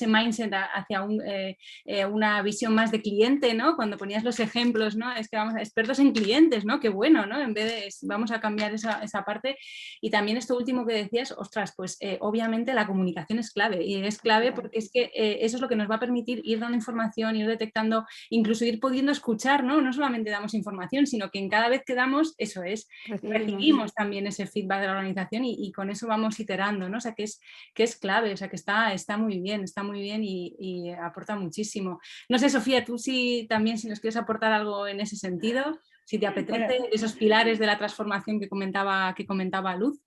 mindset hacia una visión más de cliente, ¿no? Cuando ponías los ejemplos, ¿no? Es que vamos a expertos en clientes, ¿no? Qué bueno, ¿no? En vez de vamos a cambiar esa parte. Y también esto último que decías, ostras, pues obviamente la comunicación es clave y es clave porque es que eso es lo que nos va a permitir ir dando información, ir detectando, incluso ir pudiendo escuchar, ¿no? No solamente damos información, sino que en cada vez que damos, eso es, recibimos también ese feedback de la organización y con eso vamos iterando, ¿no? O sea, que es clave, o sea, que está muy bien y aporta muchísimo. No sé, Sofía, tú sí también, si nos quieres aportar algo en ese sentido, si te apetece, esos pilares de la transformación que comentaba Luz.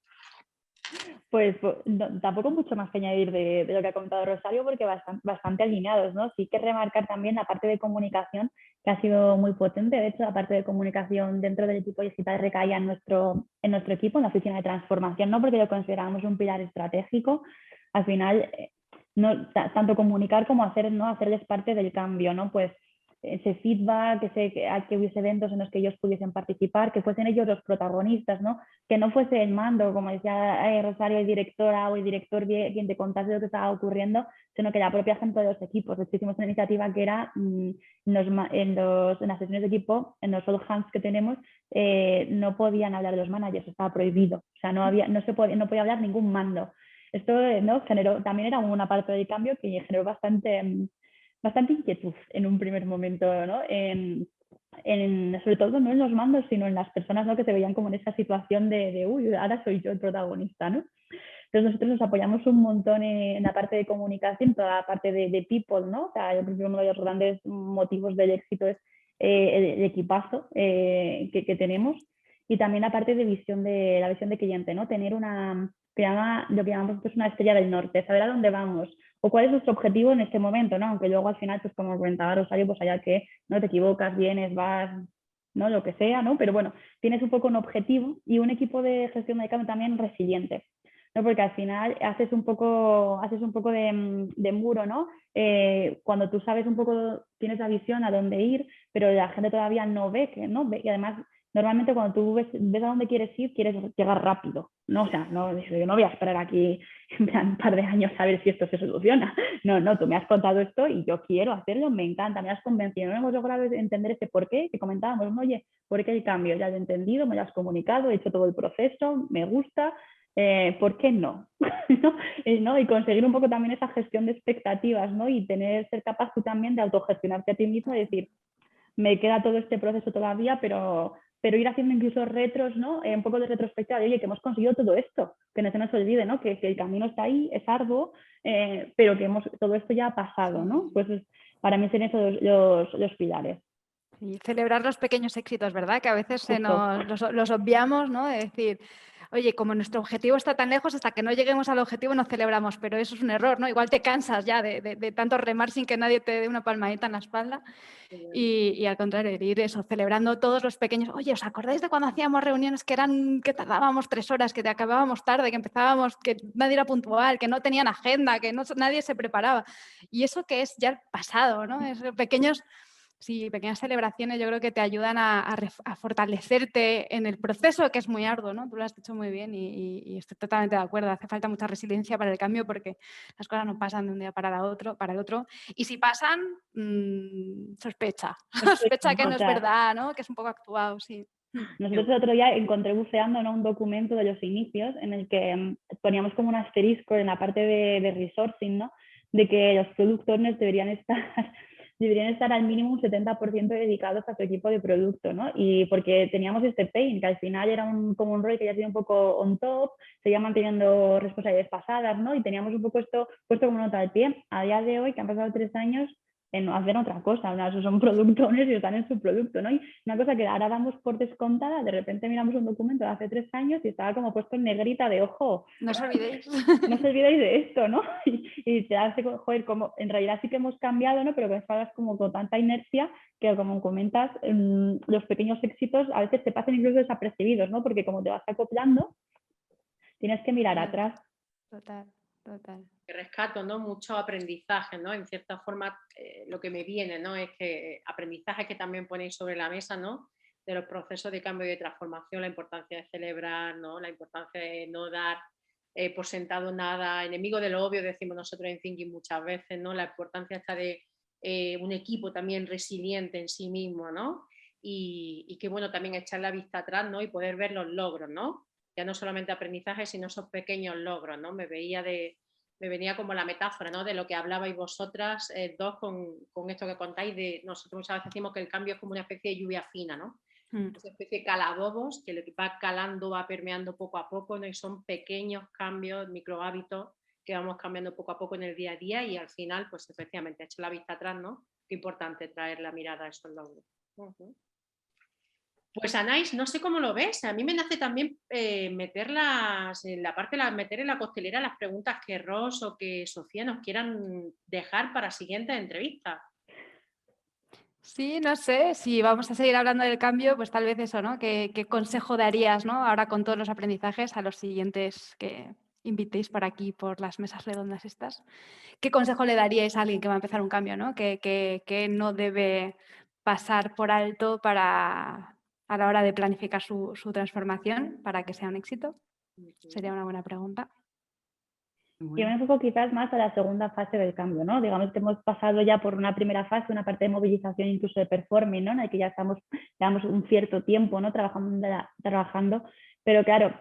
Pues no, tampoco mucho más que añadir de lo que ha comentado Rosario, porque bastante alineados, ¿no? Sí que remarcar también la parte de comunicación, que ha sido muy potente. De hecho, la parte de comunicación dentro del equipo digital recaía en nuestro equipo, en la oficina de transformación, ¿no? Porque lo consideramos un pilar estratégico. Al final, tanto comunicar como hacerles parte del cambio, ¿no? Pues ese feedback, que hubiese eventos en los que ellos pudiesen participar, que fuesen ellos los protagonistas, ¿no? Que no fuese el mando, como decía Rosario, el directora o el director quien te contase lo que estaba ocurriendo, sino que la propia gente de los equipos. De hecho, hicimos una iniciativa que era en las sesiones de equipo, en los all hands que tenemos, no podían hablar de los managers, estaba prohibido. O sea, no podía hablar ningún mando. Esto, ¿no?, también era una parte del cambio que generó bastante inquietud en un primer momento, ¿no? Sobre todo no en los mandos, sino en las personas, ¿no?, que se veían como en esa situación de uy, ahora soy yo el protagonista, ¿no? Entonces nosotros nos apoyamos un montón en la parte de comunicación, toda la parte de people, ¿no? O sea, yo creo que uno de los grandes motivos del éxito es el equipazo que tenemos, y también la parte de la visión de cliente, ¿no? Tener lo que llamamos nosotros una estrella del norte, saber a dónde vamos o cuál es nuestro objetivo en este momento, ¿no? Aunque luego al final, pues como comentaba Rosario, pues allá que no te equivocas, vienes, vas, ¿no?, lo que sea, ¿no? Pero bueno, tienes un poco un objetivo y un equipo de gestión de cambio también resiliente, ¿no? Porque al final haces un poco de muro, ¿no? Cuando tú sabes un poco, tienes la visión a dónde ir, pero la gente todavía no ve, y además normalmente cuando tú ves a dónde quieres ir, quieres llegar rápido, ¿no? O sea, yo no voy a esperar aquí en plan, un par de años a ver si esto se soluciona. No, tú me has contado esto y yo quiero hacerlo, me encanta, me has convencido. No hemos logrado entender ese porqué que comentábamos, ¿no? Oye, ¿por qué el cambio? Ya lo he entendido, me lo has comunicado, he hecho todo el proceso, me gusta. ¿Por qué no? ¿No? Y conseguir un poco también esa gestión de expectativas, ¿no? Y ser capaz tú también de autogestionarte a ti mismo y decir, me queda todo este proceso todavía, pero ir haciendo incluso retros, ¿no? Un poco de retrospectiva de, oye, que hemos conseguido todo esto, que no se nos olvide, ¿no? Que el camino está ahí, es arduo, pero que todo esto ya ha pasado, ¿no? Pues para mí serían esos los pilares. Y celebrar los pequeños éxitos, ¿verdad? Que a veces los obviamos, ¿no? De decir, oye, como nuestro objetivo está tan lejos, hasta que no lleguemos al objetivo no celebramos, pero eso es un error, ¿no? Igual te cansas ya de tanto remar sin que nadie te dé una palmadita en la espalda. Y al contrario, ir eso, celebrando todos los pequeños. Oye, ¿os acordáis de cuando hacíamos reuniones que tardábamos 3 horas, que acabábamos tarde, que empezábamos, que nadie era puntual, que no tenían agenda, que nadie se preparaba? Y eso que es ya el pasado, ¿no? Pequeñas celebraciones yo creo que te ayudan a fortalecerte en el proceso, que es muy arduo, ¿no? Tú lo has dicho muy bien y estoy totalmente de acuerdo. Hace falta mucha resiliencia para el cambio porque las cosas no pasan de un día para el otro. Y si pasan, sospecha que no es verdad, ¿no? Que es un poco actuado, sí. Nosotros el otro día encontré buceando, ¿no?, un documento de los inicios en el que poníamos como un asterisco en la parte de resourcing, ¿no?, de que los product owners deberían estar al mínimo un 70% dedicados a su equipo de producto, ¿no? Y porque teníamos este pain, que al final era como un rol que ya ha sido un poco on top, seguía manteniendo responsabilidades pasadas, ¿no? Y teníamos un poco esto puesto como nota al pie. A día de hoy, que han pasado 3 años, en hacer otra cosa, ¿no? Son product owners y están en su producto, ¿no? Y una cosa que ahora damos por descontada, de repente miramos un documento de hace 3 años y estaba como puesto en negrita de ojo. No os olvidéis. No os olvidéis de esto, ¿no? Y te hace, joder, como en realidad sí que hemos cambiado, ¿no? Pero que estás como con tanta inercia que, como comentas, los pequeños éxitos a veces te pasan incluso desapercibidos, ¿no? Porque como te vas acoplando, tienes que mirar atrás. Total. Que rescato, ¿no?, mucho aprendizaje, ¿no? En cierta forma, lo que me viene, ¿no?, es que aprendizaje que también ponéis sobre la mesa, ¿no?, de los procesos de cambio y de transformación, la importancia de celebrar, ¿no?, la importancia de no dar por sentado nada, enemigo de lo obvio, decimos nosotros en Thinking muchas veces, ¿no?, la importancia esta de un equipo también resiliente en sí mismo, ¿no? Y que bueno, también echar la vista atrás, ¿no?, y poder ver los logros, ¿no? Ya no solamente aprendizaje, sino esos pequeños logros, ¿no? Me venía como la metáfora, ¿no?, de lo que hablabais vosotras dos con esto que contáis. Nosotros muchas veces decimos que el cambio es como una especie de lluvia fina, ¿no? Una especie de calabobos que va calando, va permeando poco a poco, ¿no? Y son pequeños cambios, micro hábitos que vamos cambiando poco a poco en el día a día, y al final, pues efectivamente, echar la vista atrás, ¿no? Qué importante traer la mirada a esos logros. Pues Anais, no sé cómo lo ves. A mí me nace también meter en la costelera las preguntas que Ros o que Sofía nos quieran dejar para siguientes entrevistas. Sí, no sé, si vamos a seguir hablando del cambio, pues tal vez eso, ¿no? ¿Qué consejo darías, ¿no?, ahora con todos los aprendizajes a los siguientes que invitéis por aquí, por las mesas redondas estas. ¿Qué consejo le daríais a alguien que va a empezar un cambio, ¿no? Que no debe pasar por alto a la hora de planificar su transformación para que sea un éxito? Sería una buena pregunta. Yo me enfoco quizás más a la segunda fase del cambio, ¿no? Digamos que hemos pasado ya por una primera fase, una parte de movilización, incluso de performing, ¿no? En la que ya estamos, llevamos un cierto tiempo, ¿no? Trabajando, pero claro,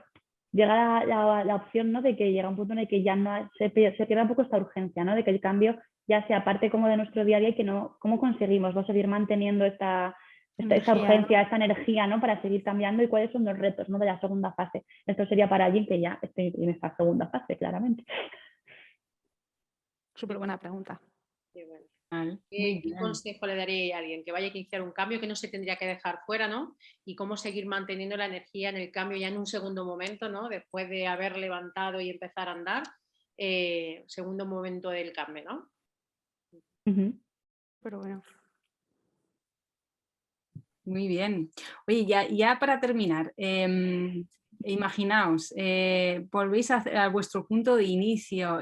llega la opción, ¿no? De que llega un punto en el que ya no se pierda un poco esta urgencia, ¿no? De que el cambio ya sea parte como de nuestro día a día y que no, ¿cómo conseguimos no seguir manteniendo esta urgencia, esta energía, ¿no? Para seguir cambiando y cuáles son los retos, ¿no? De la segunda fase. Esto sería para alguien que ya esté en esta segunda fase, claramente. Súper buena pregunta. Qué bueno. Vale, ¿Qué consejo le daría a alguien que vaya a iniciar un cambio que no se tendría que dejar fuera, ¿no? Y cómo seguir manteniendo la energía en el cambio ya en un segundo momento, ¿no? Después de haber levantado y empezar a andar, segundo momento del cambio, ¿no? Pero bueno. Muy bien. Oye, ya para terminar, imaginaos, volvéis a vuestro punto de inicio.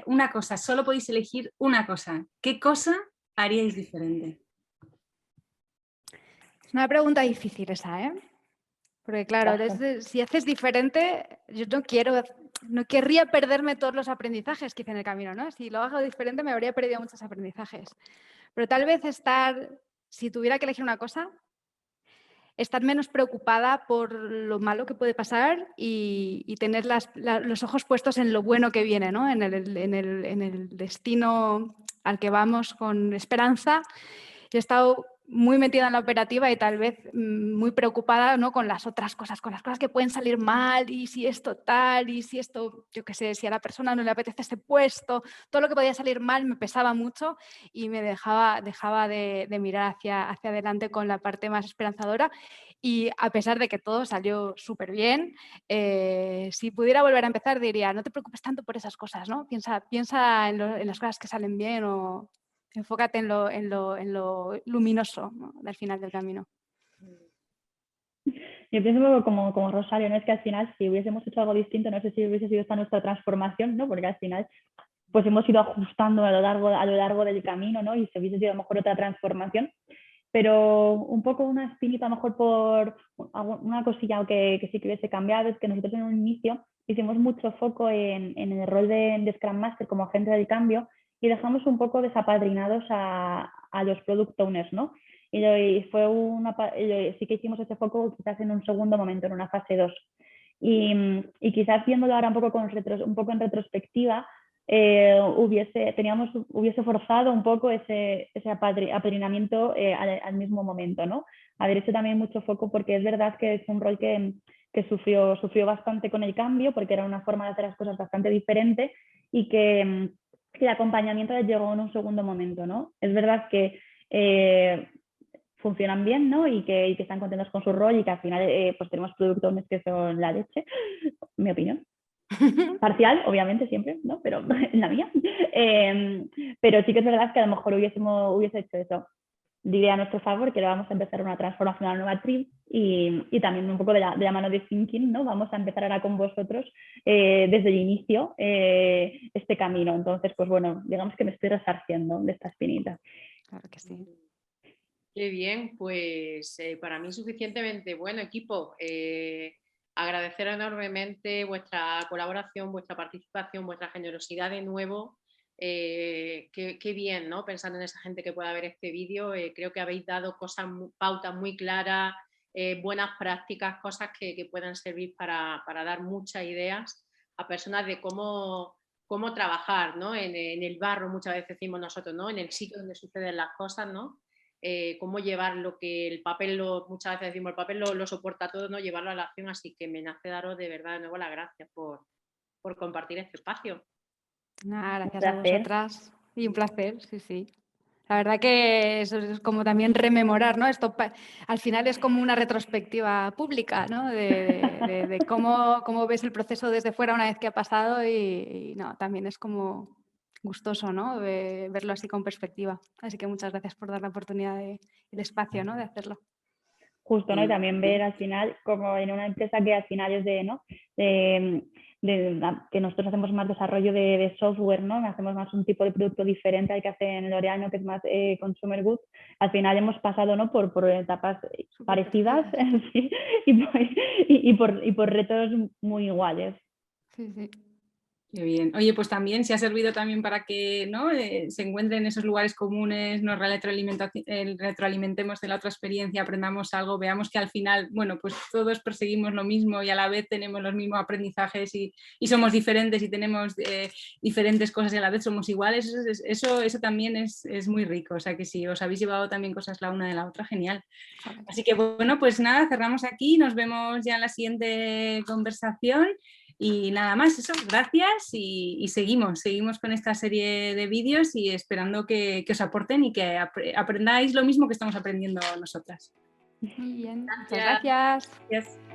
Una cosa, solo podéis elegir una cosa. ¿Qué cosa haríais diferente? Es una pregunta difícil esa, ¿eh? Porque claro, si haces diferente, yo no querría perderme todos los aprendizajes que hice en el camino, ¿no? Si lo hago diferente me habría perdido muchos aprendizajes. Pero tal vez si tuviera que elegir una cosa, estar menos preocupada por lo malo que puede pasar y tener los ojos puestos en lo bueno que viene, ¿no? En el destino al que vamos con esperanza. He estado muy metida en la operativa y tal vez muy preocupada, ¿no? con las otras cosas, con las cosas que pueden salir mal y si esto tal y si esto, yo qué sé, si a la persona no le apetece este puesto, todo lo que podía salir mal me pesaba mucho y me dejaba de mirar hacia adelante con la parte más esperanzadora. Y a pesar de que todo salió súper bien, si pudiera volver a empezar diría, no te preocupes tanto por esas cosas, ¿no? Piensa en las cosas que salen bien o enfócate en lo luminoso, ¿no? Del final del camino. Yo pienso un poco como Rosario, ¿no? Es que al final si hubiésemos hecho algo distinto, no sé si hubiese sido esta nuestra transformación, ¿no? Porque al final pues hemos ido ajustando a lo largo del camino, ¿no? Y se hubiese sido a lo mejor otra transformación. Pero un poco una espinita a lo mejor por una cosilla que sí que hubiese cambiado es que nosotros en un inicio hicimos mucho foco en el rol de Scrum Master como agente del cambio y dejamos un poco desapadrinados a los Product Owners, ¿no? Y sí que hicimos ese foco quizás en un segundo momento, en una fase 2. Y quizás viéndolo ahora un poco en retrospectiva, hubiese forzado un poco ese apadrinamiento al mismo momento, ¿no? Haber hecho también mucho foco porque es verdad que es un rol que sufrió bastante con el cambio porque era una forma de hacer las cosas bastante diferente y que el acompañamiento les llegó en un segundo momento, ¿no? Es verdad que funcionan bien, ¿no? Y que están contentos con su rol y que al final pues tenemos productos que son la leche, mi opinión. Parcial, obviamente, siempre, ¿no? Pero en la mía. Pero sí que es verdad que a lo mejor hubiese hecho eso. Diré a nuestro favor que ahora vamos a empezar una transformación a la nueva trip y también un poco de la mano de Thinking, ¿no? Vamos a empezar ahora con vosotros desde el inicio este camino. Entonces, pues bueno, digamos que me estoy resarciendo de esta espinita. Claro que sí. Qué bien, pues para mí suficientemente bueno, equipo. Agradecer enormemente vuestra colaboración, vuestra participación, vuestra generosidad de nuevo. Qué bien, ¿no? Pensando en esa gente que pueda ver este vídeo, creo que habéis dado pautas muy claras, buenas prácticas, cosas que puedan servir para dar muchas ideas a personas de cómo trabajar, ¿no? En el barro, muchas veces decimos nosotros, ¿no? En el sitio donde suceden las cosas, ¿no? Cómo llevar lo que el papel, muchas veces decimos, el papel lo soporta todo, ¿no? Llevarlo a la acción, así que me nace daros de verdad de nuevo las gracias por compartir este espacio. Gracias a vosotras y un placer, sí, sí. La verdad que eso es como también rememorar, ¿no? Esto al final es como una retrospectiva pública, ¿no? De cómo ves el proceso desde fuera una vez que ha pasado y no, también es como gustoso, ¿no? Verlo así con perspectiva. Así que muchas gracias por dar la oportunidad y el espacio, ¿no? De hacerlo. Justo, ¿no? Y también ver al final, como en una empresa que al final es de, ¿no? Que nosotros hacemos más desarrollo de software, ¿no? Hacemos más un tipo de producto diferente al que hace en L'Oréal, ¿no? Que es más consumer goods. Al final hemos pasado, ¿no? por etapas parecidas sí, y por retos muy iguales. Sí, sí. Qué bien. Oye, pues también si ha servido también para que, ¿no? Se encuentren esos lugares comunes, nos retroalimentemos de la otra experiencia, aprendamos algo, veamos que al final, bueno, pues todos perseguimos lo mismo y a la vez tenemos los mismos aprendizajes y somos diferentes y tenemos diferentes cosas y a la vez somos iguales. Eso también es muy rico. O sea que si os habéis llevado también cosas la una de la otra, genial. Así que bueno, pues nada, cerramos aquí, nos vemos ya en la siguiente conversación. Y nada más, eso, gracias y seguimos con esta serie de vídeos y esperando que os aporten y que aprendáis lo mismo que estamos aprendiendo nosotras. Muy bien, muchas gracias. Gracias.